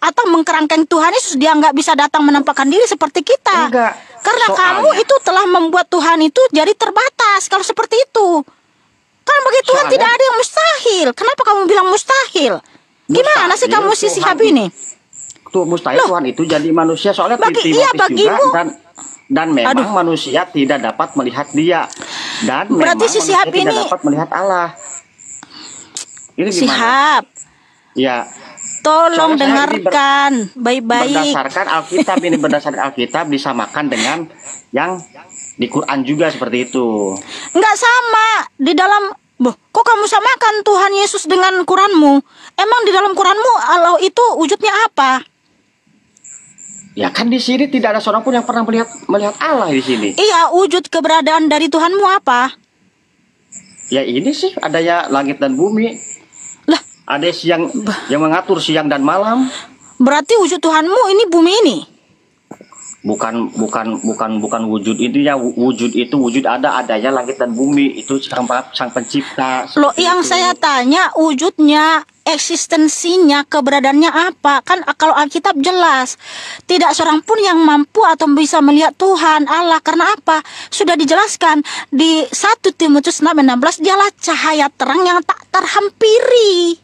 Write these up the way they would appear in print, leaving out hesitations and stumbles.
atau mengkerangkeng Tuhan Yesus, dia nggak bisa datang menampakkan diri seperti kita. Enggak. Karena kamu itu telah membuat Tuhan itu jadi terbatas. Kalau seperti itu, kan bagi Tuhan tidak ada yang mustahil. Kenapa kamu bilang mustahil? Gimana sih kamu sisi ini? Tuh mustahil Tuhan itu jadi manusia, soalnya bagimu juga, dan memang manusia tidak dapat melihat Dia, dan berarti memang sisi manusia ini tidak dapat melihat Allah. Ini gimana? Sihab. Ya. Tolong dengarkan baik-baik. Berdasarkan Alkitab, ini berdasarkan Alkitab disamakan dengan yang di Quran juga seperti itu. Enggak sama. Di dalam, kok kamu samakan Tuhan Yesus dengan Quranmu? Emang di dalam Quranmu Allah itu wujudnya apa? Ya kan di sini tidak ada seorang pun yang pernah melihat Allah di sini. Iya, wujud keberadaan dari Tuhanmu apa? Ya ini sih adanya langit dan bumi. Ada siang yang mengatur siang dan malam. Berarti wujud Tuhanmu ini bumi ini? Bukan wujud ini ya. Wujud itu wujud adanya langit dan bumi, itu sang pencipta. Loh, yang saya tanya wujudnya, eksistensinya, keberadaannya apa? Kan kalau Alkitab jelas tidak seorang pun yang mampu atau bisa melihat Tuhan Allah. Karena apa? Sudah dijelaskan di 1 Timotius 6:16, dialah cahaya terang yang tak terhampiri.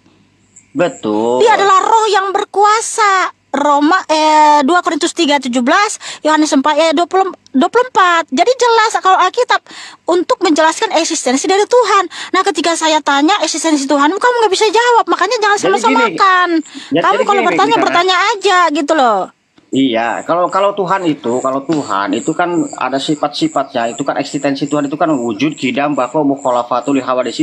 Betul. Dia adalah roh yang berkuasa. 2 Korintus 3:17, Yohanes 4:24. Jadi jelas kalau Alkitab untuk menjelaskan eksistensi dari Tuhan. Nah, ketika saya tanya eksistensi Tuhan, kamu nggak bisa jawab. Makanya jangan sama-samakan. Kamu kalau bertanya aja gitu loh. Iya, kalau Tuhan itu kan ada sifat-sifatnya. Itu kan eksistensi Tuhan itu kan wujud, qidam, baqo, mukhalafatul hawadits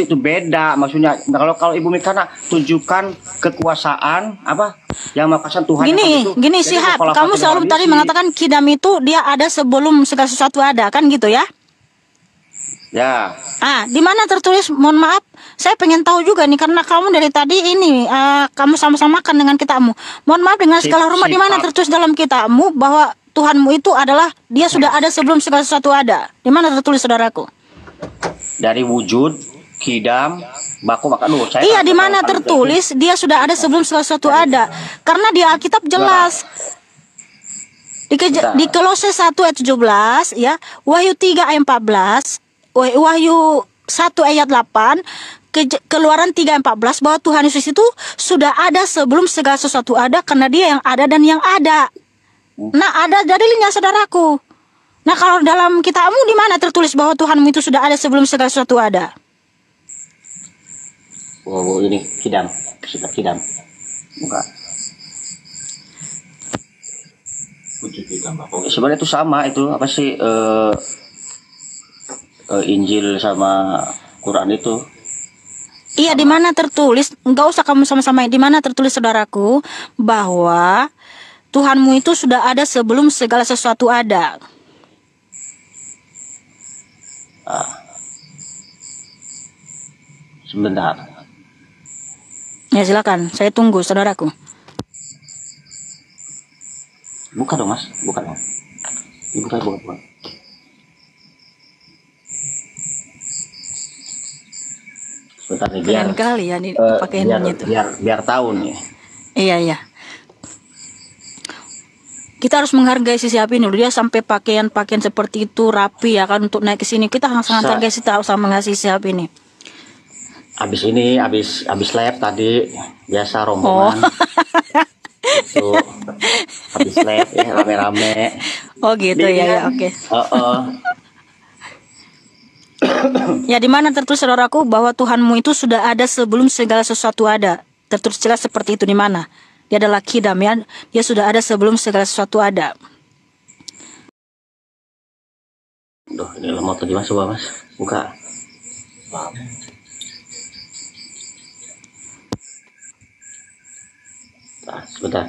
itu beda maksudnya. Nah, kalau Ibu Mikana tunjukkan kekuasaan apa yang mengatakan Tuhan gini Sihab, kamu selalu tadi mengatakan qidam itu dia ada sebelum segala sesuatu ada, kan gitu ya? Ya. Di mana tertulis? Mohon maaf, saya pengen tahu juga nih karena kamu dari tadi ini kamu sama-samakan dengan kitabmu. Mohon maaf, dengan segala hormat, di mana tertulis dalam kitabmu bahwa Tuhanmu itu adalah dia sudah ada sebelum segala sesuatu ada? Di mana tertulis, saudaraku? Dari wujud, qidam, baqo, iya, di mana tertulis dia sudah ada sebelum segala sesuatu ada? Karena di Alkitab jelas. Di Kolose 1:17 ya, Wahyu 3:14, Wahyu 1:8, Keluaran 3:14, bahwa Tuhan Yesus itu sudah ada sebelum segala sesuatu ada, karena dia yang ada dan yang ada. Nah, ada dalilnya, saudaraku. Nah, kalau dalam kitabmu di mana tertulis bahwa Tuhanmu itu sudah ada sebelum segala sesuatu ada? Ini qidam, sifat qidam. Bukan. Wujud qidam. Sebenarnya itu sama, itu apa sih Injil sama Quran itu. Iya, di mana tertulis? Enggak usah kamu sama-sama. Di mana tertulis, saudaraku, bahwa Tuhanmu itu sudah ada sebelum segala sesuatu ada? Sebentar. Ya, silakan. Saya tunggu, saudaraku. Buka dong, Mas. Buka dong. Buka. Sebentar nih, keren kali ya ini pakaiannya itu. Biar tahu nih. Iya. Kita harus menghargai si Siap ini. Dia sampai pakaian seperti itu rapi ya kan untuk naik ke sini. Kita sangat hargai si tahu sama mengasihi Siap ini. Habis lab tadi biasa rombongan. Itu habis lab ya rame-rame. Oh gitu ya, oke. Ya, di mana tertulis, saudaraku, bahwa Tuhanmu itu sudah ada sebelum segala sesuatu ada? Tertulis jelas seperti itu di mana? Dia adalah qidam ya. Dia sudah ada sebelum segala sesuatu ada. Duh, ini lemot lagi, Mas. Coba, Mas. Buka. Sebentar.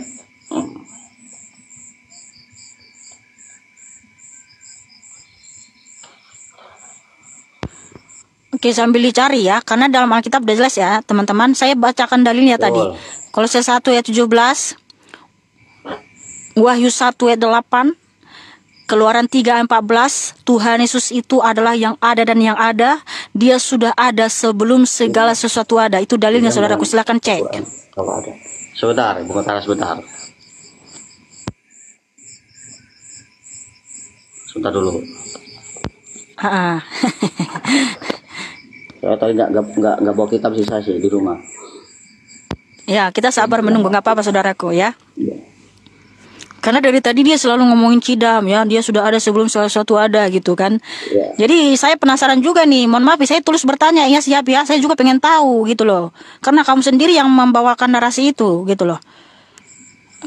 Oke, sambil dicari ya, karena dalam Alkitab udah jelas ya, teman-teman. Saya bacakan dalilnya tadi. Kolose 1:17, Wahyu 1:8, Keluaran 3:14, Tuhan Yesus itu adalah yang ada dan yang ada. Dia sudah ada sebelum segala sesuatu ada. Itu dalilnya, saudaraku. Silakan cek. Coba ada. Sebentar, bukan tanah sebentar. Sebentar dulu. Ah, Saya tadi nggak bawa kitab sisa sih di rumah. ya, kita sabar menunggu, nggak apa-apa saudaraku ya. Iya. Karena dari tadi dia selalu ngomongin Kidam ya, dia sudah ada sebelum sesuatu ada gitu kan. Iya. Jadi saya penasaran juga nih, mohon maaf saya tulus bertanya ya siap ya, saya juga pengen tahu gitu loh. Karena kamu sendiri yang membawakan narasi itu gitu loh,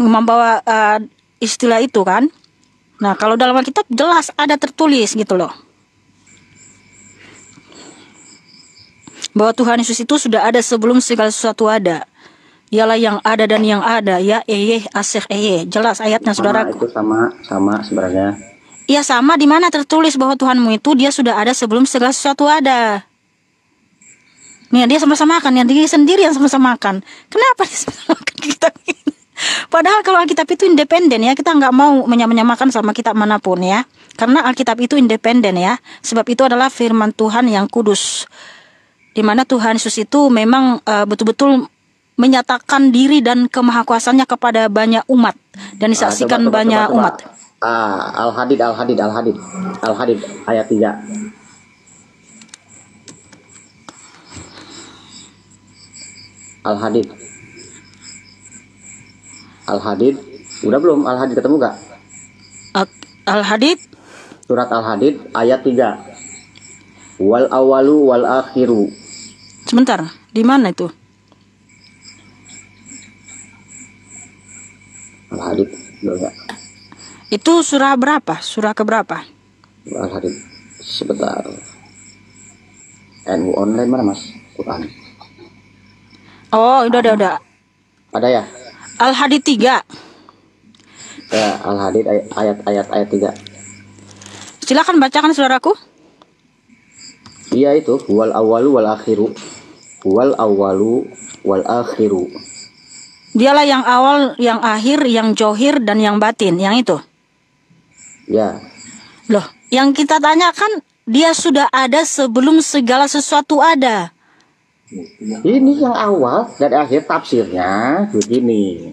membawa istilah itu kan. Nah kalau dalam Alkitab jelas ada tertulis gitu loh, bahwa Tuhan Yesus itu sudah ada sebelum segala sesuatu ada. Ialah yang ada dan yang ada ya, asih jelas ayatnya saudaraku. Itu sama sebenarnya. Iya sama, di mana tertulis bahwa Tuhanmu itu dia sudah ada sebelum segala sesuatu ada. Nih dia sama-sama makan, yang diri sendiri yang sama-sama makan. Kenapa dia sama-sama makan kitab ini? Padahal kalau Alkitab itu independen ya, kita nggak mau menyamakan sama kitab manapun ya. Karena Alkitab itu independen ya, sebab itu adalah firman Tuhan yang kudus. Di mana Tuhan Yesus itu memang betul-betul menyatakan diri dan kemahakuasaannya kepada banyak umat dan disaksikan banyak umat. Al-Hadid ayat 3. Al-Hadid udah belum? Al-Hadid ketemu gak? Al-Hadid Surat Al-Hadid ayat 3. Wal awalu wal akhiru. Sebentar, di mana itu? Al-Hadid ya. Itu surah berapa? Surah keberapa? Al-Hadid sebentar. NU online mana Mas? Quran. Oh, udah. Ada ya? Al-Hadid 3. Ya, Al-Hadid ayat 3. Silakan bacakan saudaraku. Iya itu, wal awalu wal akhiru. Wal awalu wal akhiru. Dialah yang awal, yang akhir, yang johir, dan yang batin. Yang itu. Ya. Loh, yang kita tanyakan, dia sudah ada sebelum segala sesuatu ada. Ini yang awal dan akhir tafsirnya begini.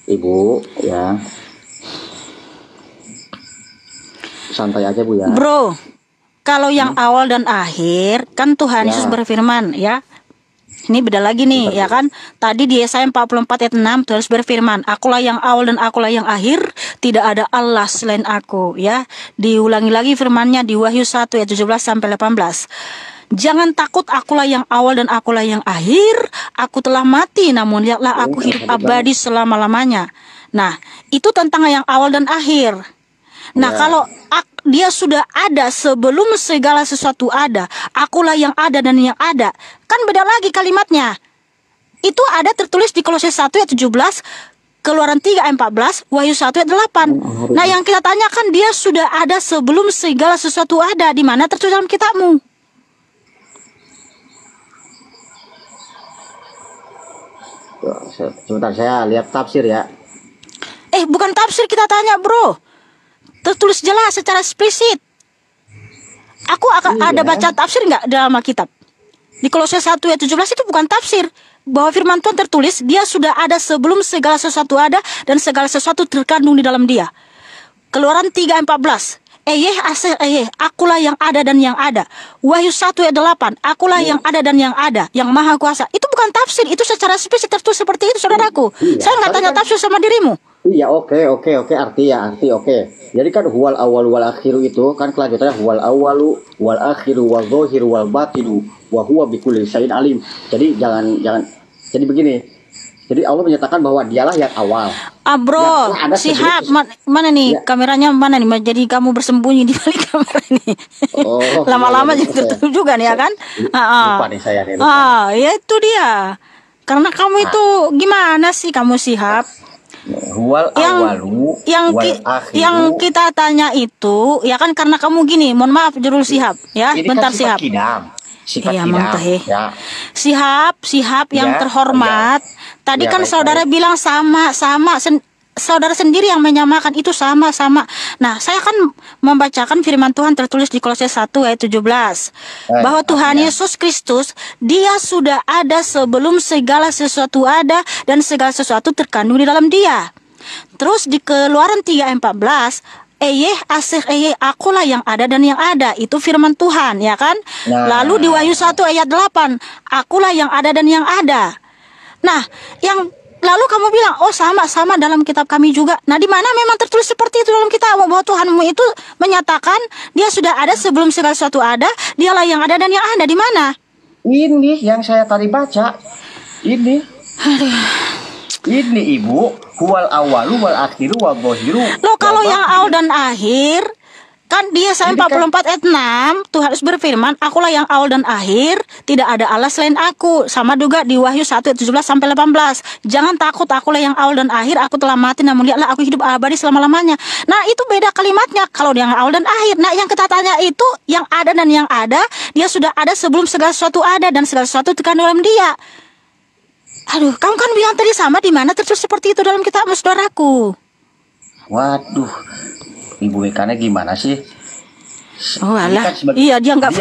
Ibu, ya. Santai aja Bu ya. Bro, kalau yang awal dan akhir, kan Tuhan Yesus berfirman ya. Ini beda lagi nih ya kan. Tadi di Yesaya 44 ayat 6 terus berfirman, akulah yang awal dan akulah yang akhir, tidak ada Allah selain aku ya. Diulangi lagi firmannya di Wahyu 1 ayat 17 sampai 18. Jangan takut, akulah yang awal dan akulah yang akhir. Aku telah mati namun lihatlah aku hidup abadi selama-lamanya. Nah, itu tentang yang awal dan akhir. Nah, kalau dia sudah ada sebelum segala sesuatu ada, akulah yang ada dan yang ada, kan beda lagi kalimatnya. Itu ada tertulis di Kolose 1 ayat 17, Keluaran 3 ayat 14, Wahyu 1 ayat 8. Nah, yang kita tanyakan, dia sudah ada sebelum segala sesuatu ada. Di mana tertulis dalam kitabmu? Sebentar saya lihat tafsir ya. Bukan tafsir kita tanya, bro. Tertulis jelas secara eksplisit. Aku akan ada baca tafsir nggak dalam Alkitab? Di Kolose 1 ayat 17 itu bukan tafsir. Bahwa firman Tuhan tertulis, dia sudah ada sebelum segala sesuatu ada dan segala sesuatu terkandung di dalam dia. Keluaran 3 ayat 14. Akulah yang ada dan yang ada. Wahyu 1 ayat 8. Akulah yang ada dan yang ada, yang maha kuasa. Itu bukan tafsir, itu secara spesifik tertulis seperti itu, saudaraku. Saya nggak tanya tafsir sama dirimu. Iya, oke, arti. Jadi kan huwal awal wal akhiru itu kan kelanjutannya huwal awalu wal akhiru wal zahiru wal batinu wa huwa bikulli syai'in alim. Jadi jangan jadi begini. Jadi Allah menyatakan bahwa dialah yang awal. Bro, Sihab, mana nih kameranya, mana nih? Jadi kamu bersembunyi di balik kamera ini. Lama-lama jadi tertutup juga nih ya kan? Lupa nih saya nih. Ya itu dia. Karena kamu itu gimana sih kamu Sihab? Huwal awalu yang kita tanya itu ya kan, karena kamu gini, mohon maaf Jurul Sihab ya. Ini bentar kan Sihab. Sifat ya, kidam. Ya. Sihab yang terhormat. Tadi kan saudara bilang sama saudara sendiri yang menyamakan itu sama-sama. Nah, saya akan membacakan firman Tuhan tertulis di Kolose 1 ayat 17. Bahwa Tuhan Yesus Kristus, dia sudah ada sebelum segala sesuatu ada dan segala sesuatu terkandung di dalam dia. Terus di Keluaran 3 ayat 14, akulah yang ada dan yang ada. Itu firman Tuhan, ya kan? Lalu di Wahyu 1 ayat 8, akulah yang ada dan yang ada. Nah, lalu kamu bilang, oh sama dalam kitab kami juga. Nah, di mana memang tertulis seperti itu dalam kitab, bahwa Tuhanmu itu menyatakan dia sudah ada sebelum segala sesuatu ada, dialah yang ada dan yang ada. Di mana? Ini yang saya tadi baca. Ini. Ini Ibu, huwal awalu wal akhiru wal zahiru. Loh, kalau yang awal dan akhir, kan dia Yesaya 44 ayat 6, Tuhan harus berfirman, akulah yang awal dan akhir, tidak ada Allah selain aku. Sama juga di Wahyu 1 ayat 17 sampai 18. Jangan takut, akulah yang awal dan akhir, aku telah mati namun lihatlah aku hidup abadi selama-lamanya. Nah, itu beda kalimatnya kalau yang awal dan akhir. Nah, yang kita tanya itu yang ada dan yang ada, dia sudah ada sebelum segala sesuatu ada dan segala sesuatu terkandung dalam dia. Aduh, kamu kan bilang tadi sama, di mana tertulis seperti itu dalam kitab, saudaraku? Waduh, Ibu Mekanya gimana sih? Oh alah, iya dia nggak.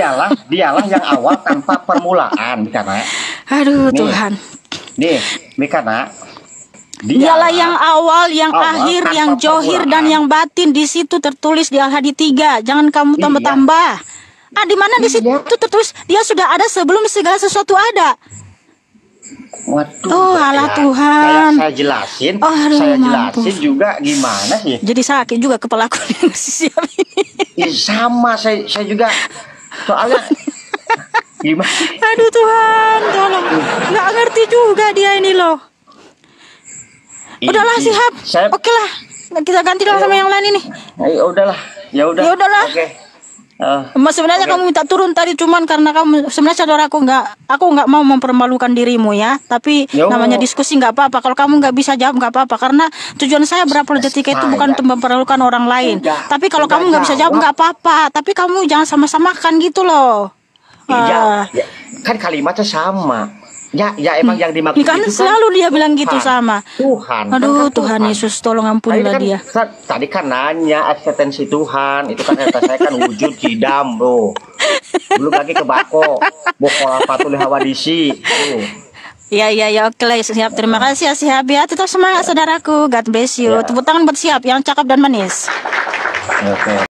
Dialah yang awal tanpa permulaan, Mekana. Aduh nih, Tuhan. Nih, Mekana. Dialah yang awal, yang akhir, yang johir dan yang batin. Di situ tertulis di Al-Hadi 3. Jangan kamu tambah-tambah. Di mana di situ tertulis dia sudah ada sebelum segala sesuatu ada. Waduh, alah Tuhan. Saya jelasin, juga gimana sih? Jadi sakit juga kepalaku siap ini. Ya, sama, saya juga soalnya gimana? Aduh Tuhan, tolong. Nggak ngerti juga dia ini loh. Udahlah Sihab. Oke lah, kita ganti lah sama yang lain ini. Ya udahlah. Oke. Sebenarnya kamu minta turun tadi cuman karena kamu sebenarnya saudaraku aku nggak mau mempermalukan dirimu ya, tapi namanya diskusi nggak apa-apa. Kalau kamu nggak bisa jawab nggak apa-apa, karena tujuan saya berapologetika itu bukan untuk mempermalukan orang lain. Tapi kalau kamu nggak bisa jawab nggak apa-apa, tapi kamu jangan sama-samakan gitu loh. Kan kalimatnya sama. Ya emang yang dimaksud kan itu selalu kan dia bilang gitu sama Tuhan. Aduh Tuhan Yesus, tolong ampunilah dia. Tadi kan nanya eksistensi Tuhan, itu kan kata saya kan wujud kidam, bro. Belum lagi ke bako, bokol fatul hawadisi. Iya, oke lah, siap. Terima kasih ya Sihab ya. Tetap semangat saudaraku. God bless you. Tepuk tangan buat Sihab yang cakep dan manis. Oke.